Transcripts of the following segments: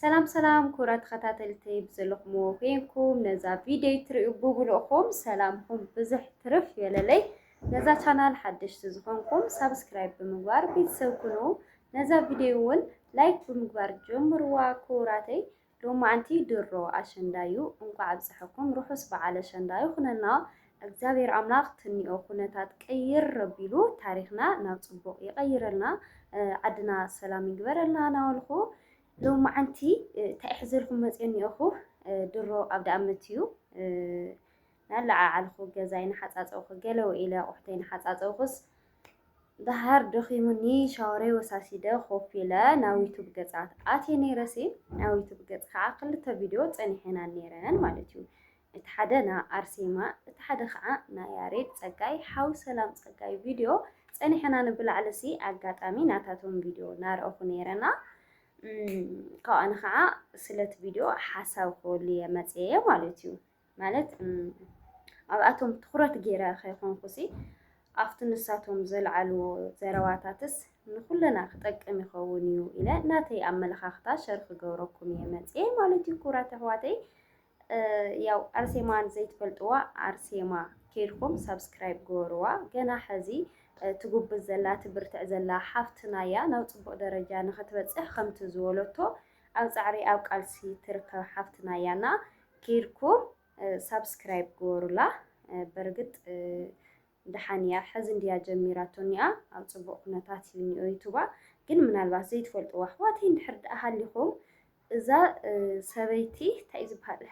سلام سلام كرات خطاتلتي بزلقمو فينكم نزا فيديو تريبو بلوخم سلامكم بزح ترف يلالي نزا channel حدش تزخونكم سبسكرايب بمغبار بيتسوكنو نزا فيديوون لايك بمغبار جمروا كوراتي لوما عنتي درو عشندايو انكو عبزحكم روحو سبع على شندايو خننا እግዚአብሔር አምላክ ትንኦ ኩነታት ቀይር ረቢሉ ታሪክና ናብ ጽቡቅ ይቀይረልና ዓድና ሰላም ይግበረልና ናወልኹ لو معنتي تحزلكم مزيني أخو درو أبدأ أمتيو نلا عالخو جزاين حتى أخو جلو إلى أختين حتى أخوس ظهر دخي مني شاوري وساسيده خوفي لا ناويتو بقطعات آتيني رسي ناويتو بقطع عقل تفيديو تاني حنا نيران مالتيو اتحدنا أرسيما اتحد خاء ناياريد تسقاي حاو سلام تسقاي فيديو تاني حنا نبلع على سي أقات أمين أتاتون فيديو نار أخو نيرنا كأنا خاء سلت فيديو حساو خولي متى مالتيو مالت أبعتهم تخرت جيرا خيخون خسي أفتن الساتهم زلعلو زرواتاتس نخلنا خطق مخونيو إلى ناتي أمل خاختا شرخ جوركم يمتى مالتيو كرات هواتي ያው አርሴማን ዘይት ፈልጥዋ አርሴማ ኬርኩም ሰብስክራይብ ጎርዋ ገና ሕዚ ትጉብዝ ዘላ ትብርትዕ ዘላ ሓፍትናያ ናብ ጽቡቕ ደረጃ ንኽትበጽሕ ከምቲ ዝበለቶ ኣብ ጻዕሪ ኣብ ቃልሲ ትርከብ ሓፍትናያና ኬርኩም ሰብስክራይብ ጎርላ በርግጥ ድሓንያ ሕዚ እንድያ ጀሚራቶኒያ ኣብ ጽቡቕ ኩነታት ይኒኦ ዩቱባ ግን ምናልባት ዘይት ፈልጥዋ ኣሕዋተይ እንድሕር ደኣ ሃሊኹም እዛ ሰበይቲ እንታይ ዝበሃል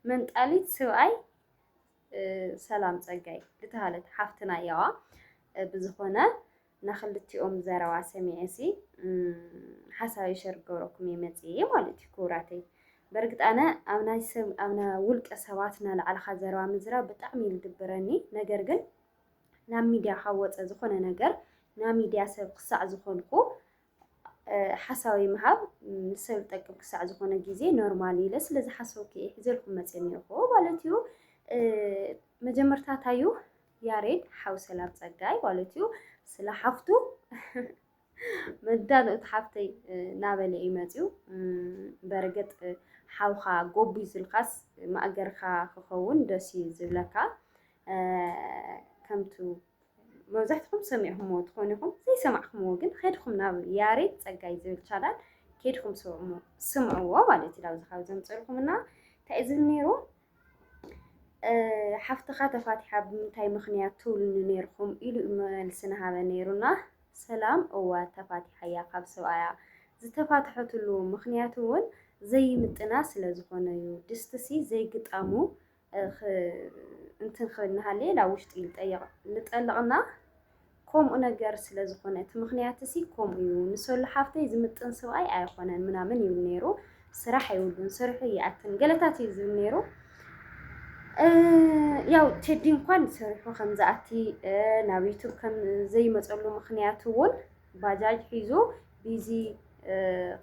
منطاليت سواي سلام ጸጋይ لتهالت حفتنا يوا بزخونه نخلتيهم زروا سميعسي حساوي شرقوركم يمزي مالتي كوراتي برقت انا امنا ولق سواتنا على خزروا مزرا بطعمي لدبرني ነገር ግን ናብ ሚዲያ ሓወፀ ዝኾነ ነገር ናብ ሚዲያ ሰብ ክሳዕ ዝኾንኩ حساوي مهاب نسوي تقب كساع زخونة جيزي نورمالي لس لذا حسوكي حزلكم متسيني أخو والتيو مجمرتا تايو ياريد حاو سلام تساقاي والتيو سلا حفتو مدانو تحفتي نابلي إيماتيو برقت حاوخا قوبي زلقاس ما أقرخا خخون دوسي زلكا كمتو موزحتكم سمعهم وتخونكم زي سمعكم وجن خيركم ناب ياريت تسقاي زي الشانل كيدكم سمعوا مالتي لو زخاو زمصلكم لنا تاذن نيرو حفتخا تفاتيحه بمنتاي مخنيات طول نيركم الى ملسنا هذا نيرونا سلام او تفاتيحه يا قاب سوايا زتفاتحت له مخنياتون زي متنا سلازخونه يو دستسي زي قطامو انتن خلنا هالليلة وشت لطلقنا كوم ነገር ስለዝኾነ ምክንያትሲ ኮም እዩ ንሰሉ ሓፍተይ ዝምጥን ሰብኣይ ኣይኾነን ምናምን ይብል ነይሩ ስራሕ አይውሉን ስርሑ ይኣትን ገለታት ይዝብ ነይሩ ያው ቴዲ እንኳን ስርሑ ከምዛኣቲ ናብ ዩቲዩብ ከም ዘይመፀሉ ምክንያቱ እውን ባጃጅ ሒዙ ቢዚ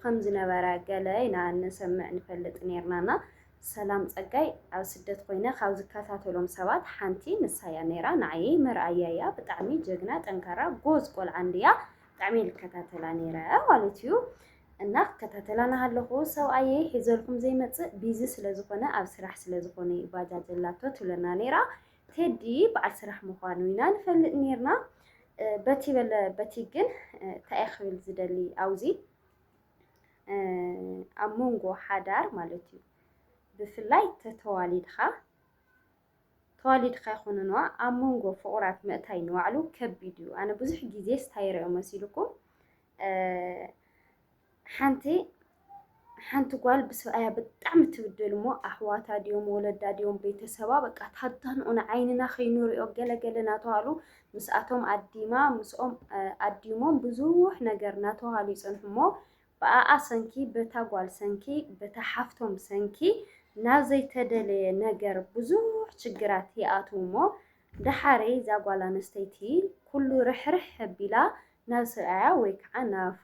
ከም ዝነበረ ገለ ኢና ንሰምዕ ንፈልጥ ነርናና سلام ጸጋይ ኣብ ስደት ኮይነ ካብ ዝከታተሎም ሰባት ሓንቲ ንሳያ ነራ ንዓይ መርኣያ ብጣዕሚ ጀግና ጠንካራ ጎዝ ቆልዓ እንድያ ብጣዕሚ ልከታተላ ነራ ዋልትዩ እና ከተተላና ሃለኹ ሰብኣየ ሒዘልኩም ዘይመጽእ ቢዚ ስለዝኾነ ኣብ ስራሕ ስለዝኾነ ባጃጅላቶ ትብለና ነራ ቴዲ በዓል ስራሕ ምዃኑ ኢና ንፈልጥ ነርና በቲ ግን ታይኽብል ዝደሊ ኣውዚ ኣሞንጎ ሓዳር ማለት እዩ بفلاي تواليدخا يخوننوا أمونغو فقرات مئتين وعلو كبيديو أنا بزح جيزي ستايري أمسيلكم حانتي قوال بسوء بتعم تبدل مو أحواتا ديوم ولدا ديوم بيت سوا بقى تحدثن أنا عيننا خينوري أو جلا توالو مسأتهم أديما مسأم أديمون بزوح نجرنا توالي سنهمو بقى سنكي بتاقوال سنكي بتحفتهم سنكي نازي تدلي نجر بزوح شجرات ياتومو دحاري زاقوالا نستيتي كله رح بلا ناس ويكعنا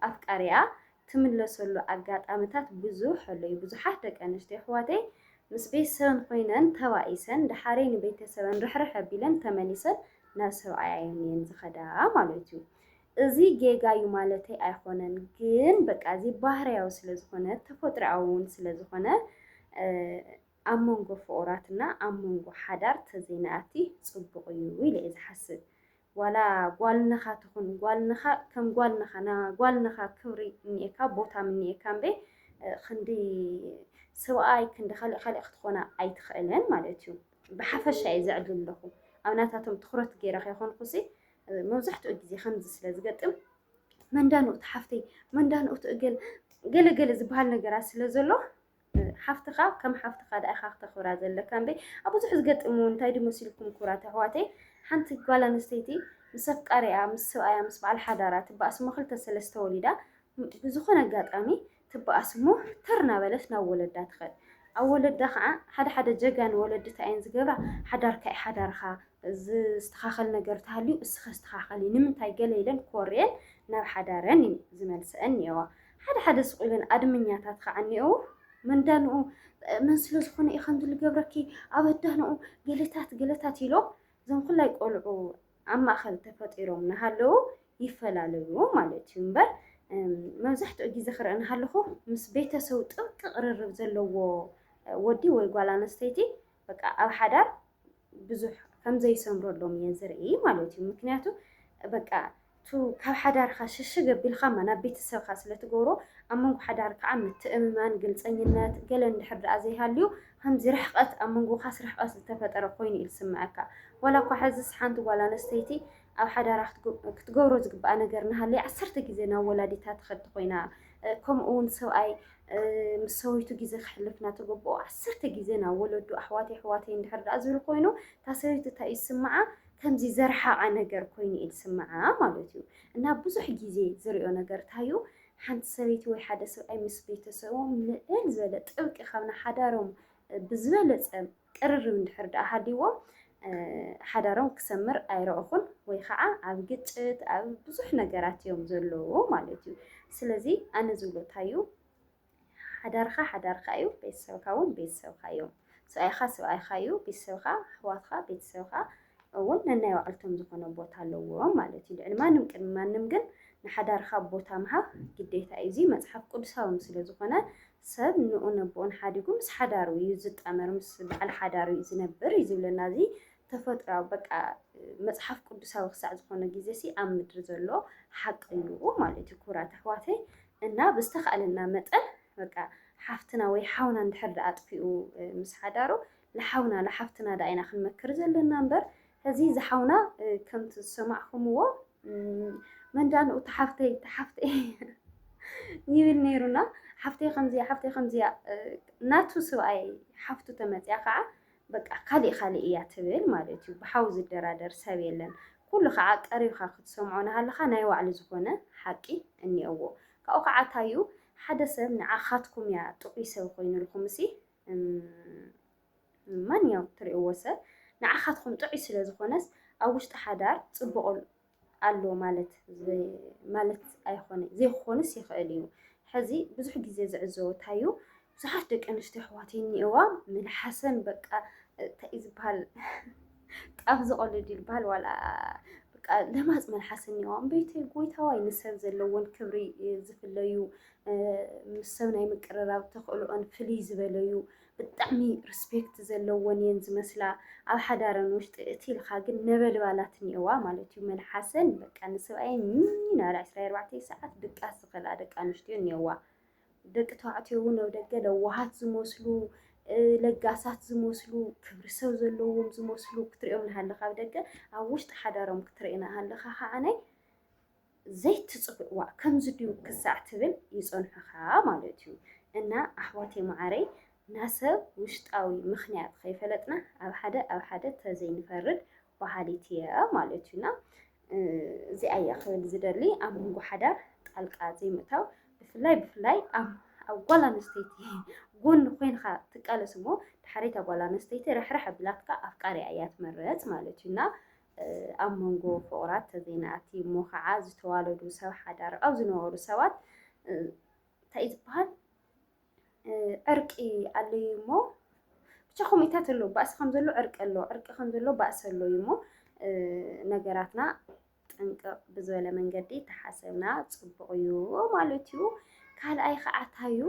أفكاريا تملسلو أقات أمتات بزوح اللي بزوحات دك أنشتي حواتي مسبي سن خوينن توائسن دحاري نبيت سبن رح بلا تمنيسن ناس عينين زخدا مالوتيو እዚ ጌጋዩ ማለቴ አይሆነን ግን በቃ እዚ ባህርያው ስለዝኾነ ተፈጥሮአውን ስለዝኾነ ኣብ መንጎ ፍቁራትና ኣብ መንጎ ሓዳር ተዘይነኣቲ ፅቡቅ እዩ ኢለ እየ ዝሓስብ ዋላ ጓልነኻ ትኹን ጓልነኻ ከም ጓልነኻ ክብሪ እኒኤካ ቦታ እኒኤካ እምበይ ክንዲ ሰብኣይ ክንዲ ካልእ ክትኾና ኣይትኽእለን ማለት እዩ ብሓፈሻ እየ ዝዕልል ኣለኹ ኣብ ናታቶም ትኩረት ገይረ ከይኮንኩሲ መብዛሕትኡ ግዜ ከምዚ ስለ ዝገጥም መንዳንኡቲ ሓፍተይ መንዳንኡቲ ገለ ዝበሃል ነገራት ስለ ዘሎ ሓፍትኻ ከም ሓፍትኻ ዳኢኻ ክተኽብራ ዘለካ እምበይ ኣብ ብዙሕ ዝገጥም እውን እንታይ ድመሲልኩም ክብራት ኣሕዋተይ ሓንቲ ጓል ኣንስተይቲ ምስ ኣፍቃሪኣ ምስ ሰብኣያ ምስ በዓል ሓዳራ ትበኣስ እሞ ክልተ ሰለስተ ወሊዳ ብዝኾነ ኣጋጣሚ ትበኣስ እሞ ተር እናበለት ናብ ወለዳ ትኸድ ኣብ ወለዳ ከዓ ሓደ ጀጋን ወለድታ እየን ዝገብራ ሓዳርካ ሓዳርካ ዝተኻኸል ነገር ተሃልዩ እስኸ ዝተኻኸል ንምንታይ ገለ ኢለን ኮርየን ናብ ሓዳረን ዝመልሰአን እኒአዋ ሓደ ስቁኢለን ኣድመኛታት ከዓ እኒአው መንዳንኡ መን ስለ ዝኾነ እዩ ከምዚ ዝገብረኪ ኣብ ኣዳንኡ ገለታት ኢሎም እዞም ኩላይ ቆልዑ ኣብ ማእኸል ተፈጢሮም እናሃለዉ ይፈላለዩ ማለት እዩ እምበር መብዛሕትኡ ግዜ ክርኢ እናሃለኹ ምስ ቤተሰብ ጥብቂ ቅርርብ ዘለዎ ወዲ ወይ ጓል ኣንስተይቲ በቃ ኣብ ሓዳር ብዙሕ ከምዘይሰምረሎም እየ ዝርኢ ማለት እዩ ምክንያቱ በቃ ካብ ሓዳርካ ሽሽግ ኣቢልካ ናብ ቤተሰብካ ስለትገብሮ ኣብ መንጎ ሓዳር ከዓ ምትእምማን ግልፀኝነት ገለ እንድሕር ደኣ ዘይሃልዩ ከምዚ ርሕቀት ኣብ መንጎኻስ ርሕቀት ዝተፈጠረ ኮይኑ እዩ ዝስምዓካ ዋላ እኳ ሕዝስ ሓንቲ ጓል ኣንስተይቲ ኣብ ሓዳራ ክትገብሮ ዝግባእ ነገር እናሃለየ 10 ግዜ ናብ ወላዲታ ትኸድ ኮይና ከምኡ እውን ሰብኣይ ምስ ሰበይቱ ግዜ ክሕልፍ እናተገብኦ 10 ግዜ ናብ ወለዱ ኣሕዋተይ እንድሕር ደኣ ዝብል ኮይኑ እታ ሰበይቲ እንታይ እዩ ዝስምዓ ከምዚ ዘርሓቐ ነገር ኮይኑ እዩ ዝስምዓ ማለት እዩ እና ብዙሕ ግዜ ዝሪኦ ነገር እንታይ እዩ ሓንቲ ሰበይቲ ወይ ሓደ ሰብኣይ ምስ ቤተሰቦም ልዕል ዝበለ ጥብቂ ካብና ሓዳሮም ብዝበለፀ ቅርርብ እንድሕር ደኣ ሃልይዎም ሓዳሮም ክሰምር ኣይረአኹን ወይ ከዓ ኣብ ግጭት ኣብ ብዙሕ ነገራት እዮም ዘለዉ ማለት እዩ ስለዚ ኣነ ዝብሎ እንታይ እዩ ሓዳርካ እዩ ቤተሰብካ እውን ቤተሰብካ እዮም ሰብኣይካ ሰብኣይካ እዩ ቤተሰብካ ኣሕዋትካ ቤተሰብካ እውን ነናይ ባዕልቶም ዝኾነ ቦታ ኣለዎም ማለት እዩ ልዕሊ ማንም ቅድሚ ማንም ግን ንሓዳርካ ቦታ ምሃብ ግዴታ እዩ እዚ መፅሓፍ ቅዱሳዊ ስለ ዝኾነ ሰብ ንኡ ነቦን ሓዲጉ ምስ ሓዳሩ እዩ ዝጣመር ምስ በዓል ሓዳሩ እዩ ዝነብር እዩ ዝብለና እዚ ተፈጥሮአዊ በቃ መፅሓፍ ቅዱሳዊ ክሳዕ ዝኾነ ግዜ ሲ ኣብ ምድሪ ዘሎ ሓቂ እዩ ማለት እዩ ክቡራት ኣሕዋተይ እና ብዝተኸኣለና መጠን በቃ ሓፍትና ወይ ሓውና እንድሕር ደኣ ኣጥፊኡ ምስ ሓዳሩ ለሓውና ለሓፍትና ዳ ኢና ክንመክር ዘለና እምበር ሕዚ ዝሓውና ከምቲ ዝሰማዕኹምዎ መንዳንኡ ተሓፍተይ ይብል ነይሩና ሓፍተይ ከምዚያ ናቱ ሰብኣይ ሓፍቱ ተመፅያ ከዓ በቃ ካሊእ እያ ትብል ማለት እዩ ብሓው ዝደራደር ሰብ የለን ኩሉ ከዓ ቀሪብካ ክትሰምዖ ናሃለካ ናይ ባዕሉ ዝኾነ ሓቂ እኒአዎ ካብኡ ከዓ እንታይ እዩ ሓደ ሰብ ንዓኻትኩም እያ ጥዑይ ሰብ ኮይኑ ኢልኩም እሲ ማንኛውም ትሪእዎ ሰብ ንዓኻትኩም ጥዑይ ስለ ዝኾነስ ኣብ ውሽጢ ሓዳር ፅቡቕ ኣሎ ማለት ኣይኮነ ዘይክኾንስ ይኽእል እዩ ሕዚ ብዙሕ ግዜ ዝዕዘቦ እንታይ እዩ ብዙሓት ደቂ ኣንስትዮ ኣሕዋተይ እኒአዋ ምልሓሰን በቃ እንታይ እዩ ዝበሃል ጣፍ ዝቐልድ ይበሃል ዋላ በቃ ለማፅ መልሓስ እኒአዋ እምበይተይ ጎይታዋይ ንሰብ ዘለዎን ክብሪ ዝፍለዩ ምስ ሰብ ናይ ምቅርራብ ተኽእሎአን ፍልይ ዝበለዩ ብጣዕሚ ሪስፔክት ዘለዎን እየን ዝመስላ ኣብ ሓዳረን ውሽጢ እቲ ኢልካ ግን ነበልባላት እኒአዋ ማለት እዩ መልሓሰን በቃ ንሰብኣየን ናብ 24 ሰዓት ድቃስ ዝኽእላ ደቂ ኣንስትዮ እኒአዋ ደቂ ተባዕትዮ እውን ኣብ ደገ ለዋሃት ዝመስሉ ለጋሳት ዝመስሉ ክብሪ ሰብ ዘለዎም ዝመስሉ ክትሪኦም ናሃለካ ኣብ ደገ ኣብ ውሽጢ ሓዳሮም ክትሪእና ሃለካ ከዓ ናይ ዘይትፅብዕዋ ከምዚ ድዩ ክሳዕ ትብል ይፀንሑካ ማለት እዩ እና ኣሕዋተይ ማዓረይ ናሰብ ውሽጣዊ ምክንያት ከይፈለጥና ኣብ ሓደ ተዘይንፈርድ ባህሊት እየ ማለት እዩና እዚኣ እያ ክብል ዝደሊ ኣብ መንጎ ሓዳር ጣልቃ ዘይምእታው ብፍላይ ኣብ ጓል ኣንስተይቲ ጎኒ ኮይንካ ትቃለስ እሞ ድሕሪት ጓል ኣንስተይቲ ረሕረሕ ኣቢላትካ ኣፍቃሪኣ እያ ትመርፅ ማለት እዩና ኣብ መንጎ ፍቁራት ተዘይነኣቲ እሞ ከዓ ዝተዋለዱ ሰብ ሓዳር ኣብ ዝነበሩ ሰባት እንታይ እዩ ዝበሃል ዕርቂ ኣለዩ እሞ ብቻ ከምኢታት ኣሎ ባእሲ ከም ዘሎ ዕርቂ ኣሎ ዕርቂ ከም ዘሎ ባእሲ ኣሎ እዩ እሞ ነገራትና ጠንቀቕ ብዝበለ መንገዲ ተሓሰብና ጽቡቕ እዩ ማለት እዩ። ካልኣይ ከዓ ታዩ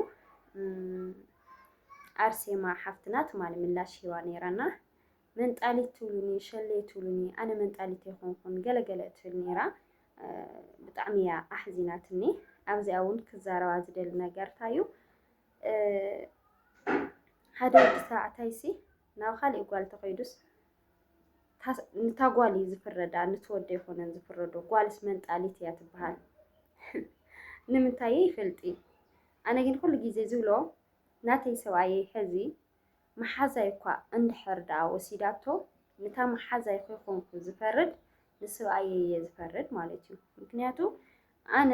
ኣርሴማ ሓፍትና ትማል ምላሽ ሂባ ነይራና መንጣሊት ትብሉኒ ሸለይ ትብሉኒ ኣነ መንጣሊት ይኹንኩን ገለገለ ትብል ነይራ ብጣዕሚ እያ ኣሕዚናትኒ ኣብዚኣ እውን ክዛረባ ዝደሊ ነገር ታዩ ሓደ ወዲ ተባዕታይሲ ናብ ካሊእ ጓል ተኸይዱስ ንታ ጓል እዩ ዝፍረዳ ንትወደ ይኮነን ዝፍረዶ ጓልስ መንጣሊት እያ ትበሃል ንምንታይ ይፈልጢ ኣነ ግን ኩሉ ግዜ ዝብሎ ናተይ ሰብኣየይ ሕዚ መሓዛይ እኳ እንድሕር ዳ ወሲዳቶ ነታ መሓዛይ ኮይኮንኩ ዝፈርድ ንሰብኣየይ እየ ዝፈርድ ማለት እዩ ምክንያቱ ኣነ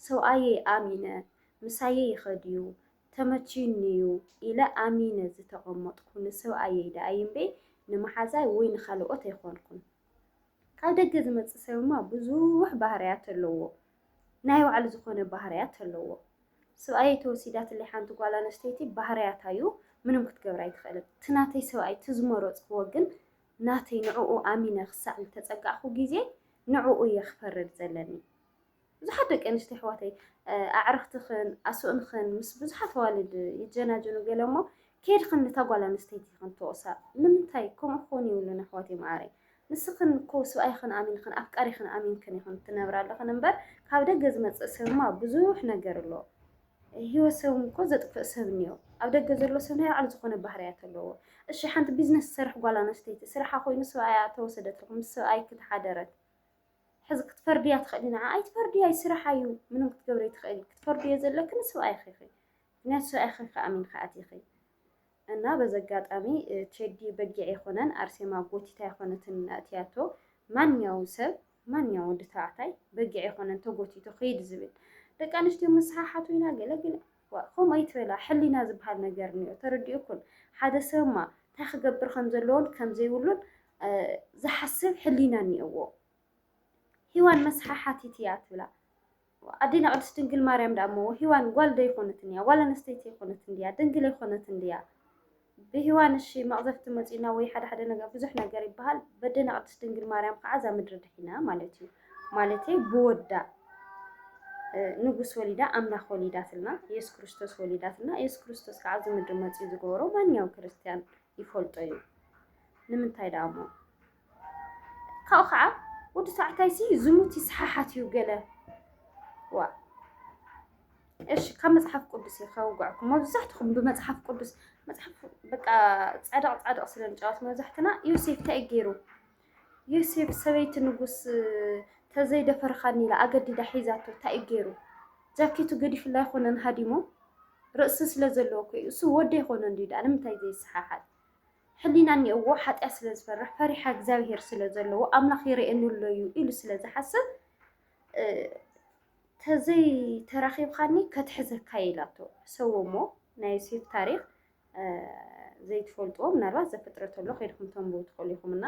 ሰብኣየይ ኣሚነ ምሳየይ ይኸድዩ ተመችዩኒዩ ኢለ ኣሚነ ዝተቐመጥኩ ንሰብኣየይ ዳ እምበይ ንመሓዛይ ወይ ንኻልኦት ኣይኮንኩን ካብ ደገ ዝመፅእ ሰብማ ብዙሕ ባህርያት ኣለዎ ናይ ባዕሉ ዝኾነ ባህርያት ኣለዎ ሰብኣየይ ተወሲዳትለይ ሓንቲ ጓል ኣንስተይቲ ባህርያታ እዩ ምንም ክትገብራ ኣይትኽእልን እቲ ናተይ ሰብኣይ ትዝመረፅክዎ ግን ናተይ ንዕኡ ኣሚነ ክሳዕ ዝተፀጋዕኩ ግዜ ንዕኡ እየ ክፈርድ ዘለኒ ብዙሓት ደቂ ኣንስትዮ ኣሕዋተይ ኣዕርኽትኽን ኣስኡንኽን ምስ ብዙሓት ኣዋልድ ይጀናጀኑ ገለ እሞ ከይድኽን ነታ ጓል ኣንስተይቲ ኢኽን ተወቕሳ ንምንታይ ከምኡ ክኾን የብሉን ኣሕዋተይ ማዕረይ ንስኽን እኮ ሰብኣይኽን ኣሚንኽን ኣፍቃሪኽን ኣሚንክን ኢኽን ትነብራ ኣለኽን እምበር ካብ ደገ ዝመፅእ ሰብማ ብዙሕ ነገር ኣሎ ህይወት ሰብ እኮ ዘጥፍእ ሰብ እኒኦ ኣብ ደገ ዘሎ ሰብ ናይ ባዕሉ ዝኾነ ባህርያት ኣለዎ እሺ ሓንቲ ቢዝነስ ትሰርሕ ጓል ኣንስተይቲ ስራሓ ኮይኑ ሰብኣያ ተወሰደት ምስ ሰብኣይ ክትሓደረት ሕዚ ክትፈርድያ ትኽእሊ ንዓ ኣይትፈርድያ ስራሓ እዩ ምንም ክትገብሪ ትኽእሊ ክትፈርድዮ ዘለክ ንሰብኣይኺ ኢኺ ምክንያቱ ሰብኣይኺ ከኣሚንካ ኣትይኺ እና በዚ ኣጋጣሚ ቴዲ በጊዕ ይኾነን ኣርሴማ ጎቲታ ይኾነትን ኣትያቶ ማንኛውም ሰብ ማንኛውም ወዲ ተባዕታይ በጊዕ ይኾነን ተጎቲቶ ከይድ ዝብል ደቂ ኣንስትዮ መሰሓሓቱ ኢና ገለግለ ከምኡ ኣይትበላ ሕሊና ዝበሃል ነገር እኒኦ ተረዲኡኩን ሓደ ሰብማ እንታይ ክገብር ከም ዘለዎን ከም ዘይብሉን ዝሓስብ ሕሊና እኒአዎ ሂዋን መሰሓሓቲት እያ ትብላ ኣዴና ቅድስት ድንግል ማርያም ዳ እሞ ሂዋን ጓል ዶ ይኮነትን እያ ጓል ኣንስተይቲ ይኮነትን ድያ ድንግል ይኮነትን ድያ ብሂዋን እሺ መቕዘፍቲ መፂና ወይ ሓደ ሓደ ነገር ብዙሕ ነገር ይበሃል በደና ቅድስት ድንግል ማርያም ከዓ እዛ ምድሪ ድሒና ማለት እዩ ማለተይ ብወዳ ንጉስ ወሊዳ ኣምላኽ ወሊዳትና ኢየሱስ ክርስቶስ ወሊዳትና ኢየሱስ ክርስቶስ ከዓ ኣብዚ ምድሪ መፅኡ ዝገበሮ ማንኛውም ክርስቲያን ይፈልጦ እዩ ንምንታይ ዳ እሞ ካብኡ ከዓ ወዲ ተባዕታይሲ ዝሙት ይሰሓሓት እዩ ገለ ዋ እሺ ካብ መፅሓፍ ቅዱስ ይኸውጓዕኩም መብዛሕትኩም ብመፅሓፍ ቅዱስ መፅሓፍ በቃ ጻድቕ ጻድቕ ስለንጫወት መብዛሕትና ዮሴፍ እንታይ ገይሩ ዮሴፍ ሰበይቲ ንጉስ ተዘይደፈርኻኒ ኢላ ኣገዲዳ ሒዛቶ እንታይ ገይሩ ጃኬቱ ገዲፍላ ይኮነን ሃዲሞ ርእሲ ስለ ዘለዎ ኮይ እሱ ወደ ይኮነ እንዲዳ ንምንታይ ዘይሰሓሓት ሕሊና እኒአዎ ሓጢያ ስለ ዝፈርሕ ፈሪሓ እግዚኣብሄር ስለ ዘለዎ ኣምላኽ ይርአየኒ ኣሎ እዩ ኢሉ ስለ ዝሓስብ ተዘይ ተራኺብካኒ ከትሕዘካ ኢላቶ ሰው እሞ ናይ ዮሴፍ ታሪክ ዘይትፈልጥዎ ምናልባት ዘፍጥረት ኣሎ ከይድኩም ተንብቡ ትኽእሉ ኢኹምና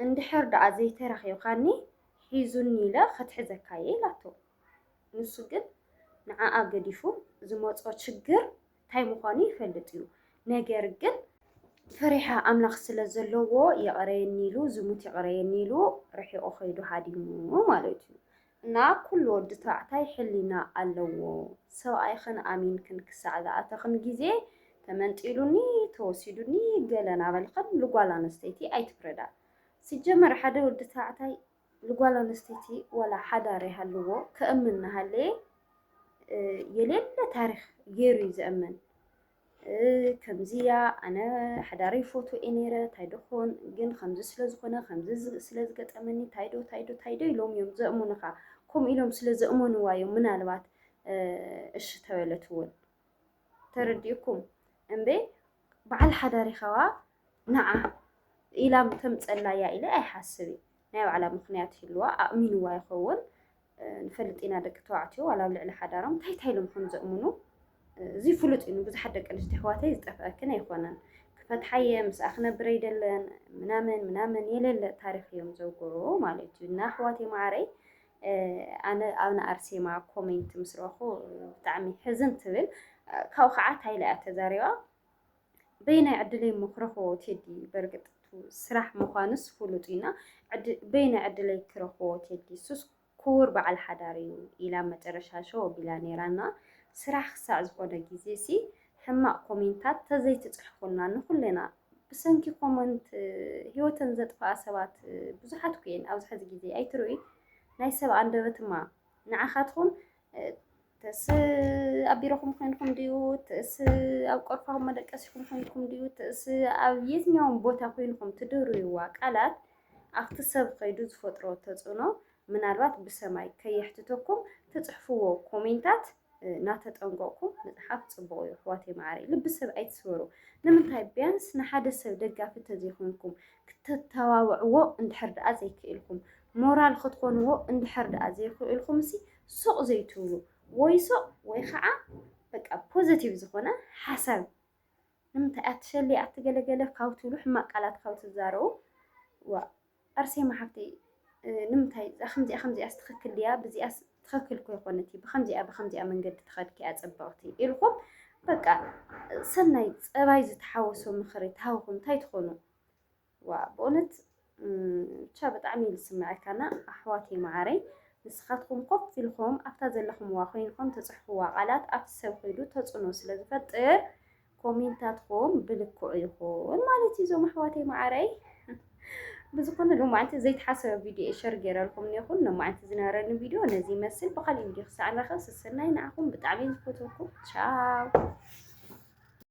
እንድሕር ደኣ ዘይተራኺብካኒ ሒዙኒ ኢለ ከትሕዘካ እየ ኢላቶ ንሱ ግን ንዓኣ ገዲፉ ዝመፆ ችግር እንታይ ምዃኑ ይፈልጥ እዩ ነገር ግን ፈሪሓ ኣምላኽ ስለ ዘለዎ የቕረየኒ ኢሉ ዝሙት የቕረየኒ ኢሉ ርሒቑ ከይዱ ሃዲሙ ማለት እዩ እና ኩሉ ወዲ ተባዕታይ ሕሊና ኣለዎ ሰብኣይኽን ኣሚንክን ክሳዕ ዝኣተኽን ግዜ ተመንጢሉኒ ተወሲዱኒ ገለ ናበልኽን ልጓል ኣንስተይቲ ኣይትፍረዳ ሲጀመር ሓደ ወዲ ተባዕታይ ልጓል ኣንስተይቲ ወላ ሓዳር ይሃልዎ ክእምን እናሃለየ የሌለ ታሪክ ገይሩ እዩ ዝእመን ከምዚያ ኣነ ሓዳሪ ፎቶ ነይረ ታይዶኾን ግን ከምዚ ስለ ዝኾነ ከምዚ ስለ ዝገጠመኒ ታይዶ ኢሎም እዮም ዘእሙኑኻ ከምኡ ኢሎም ስለ ዘእሙንዋ እዮም ምናልባት እሺ ተበለት እውን ተረዲእኩም እምበ በዓል ሓዳሪኻዋ ንዓ ኢላ ተምፀላ እያ ኢለ ኣይሓስብ ናይ ባዕላ ምክንያት ይህልዋ ኣእሚንዋ ይኸውን ንፈልጥ ኢና ደቂ ተባዕትዮ ዋላ ኣብ ልዕሊ ሓዳሮም እንታይ ኢሎም ከም ዘእሙኑ እዚ ፍሉጥ እዩ ብዙሓት ደቂ ኣንስትዮ ኣሕዋተይ ዝጠፍአክን ኣይኮነን ክፈትሓየ ምስኣ ክነብር ኣይደለን ምናምን የሌለ ታሪክ እዮም ዘውግሩ ማለት እዩ እና ኣሕዋተይ ማዕረይ ኣነ ኣብና ኣርሴማ ኮሜንት ምስ ረኹ ብጣዕሚ ሕዝን ትብል ካብኡ ከዓ እንታይ ኢላ እያ ተዛሪባ በይናይ ዕድለይ እሞ ክረኽቦ ቴዲ በርግጥ سرح مخانس فلوطينا بين عدلي كرخوت يدي سوس كور بعل حداري إلى ما ترشاشو بلا نيرانا سرح ساعز قونا جيزيسي حما كومنتات تزيت تحفلنا نخلنا بسنكي كومنت هيوتن زطفا سبات بزحات كوين أو زحز جيزي أي تروي نايسب عندبت ما نعخاتهم تس أبيركم خينكم ديو تس أو قرفهم مدقسكم خينكم ديو تس أو يزنيهم بوتا خينكم تدوروا يواقالات أختصب قيدوز فترة تزونو من الوقت بسماي كي يحتتوكم تتحفوا كومنتات ناتتنقوكم متحف تصبغوا يحواتي معاري لبسب أي تسورو نمنتاي بيانس نحاد السب دقافة تزيخونكم كتتواوعوا اندحرد أزيك إلكم مورال خطقونوا اندحرد أزيك إلكم سي سوق زيتولو ويسوق ويخعى بقى بوزيتيف زخونة حسب نمنتاي أتشلي أتقلقلق كاوتولو حماق على تخاوت الزارو وأرسي محبتي نمتاي خمزي أستخكل ليا بزي أستخكل كوي قونتي بخمزي من قد تخدكي أتصبغتي إلكم بقى سناي أبايز تحاوسوا مخري تهاوكم تايتخونوا وبقونت شابت عميل سمعك أنا أحواتي معاري نسخاتكم قف لكم أفتازل لكم واخوينكم تصحوا وقالات أفسو خيدو تصنو سلازفت كومنتاتكم بلكو يخون مالتي زو محواتي معاري بزقنا لو معناتها زي تحسب فيديو إشار جرا لكم نيخون لو معناتها زنارن فيديو نزي مثل بخلي فيديو خسعنا خلص السنة نعكم بتعميل فوتوكم تشاو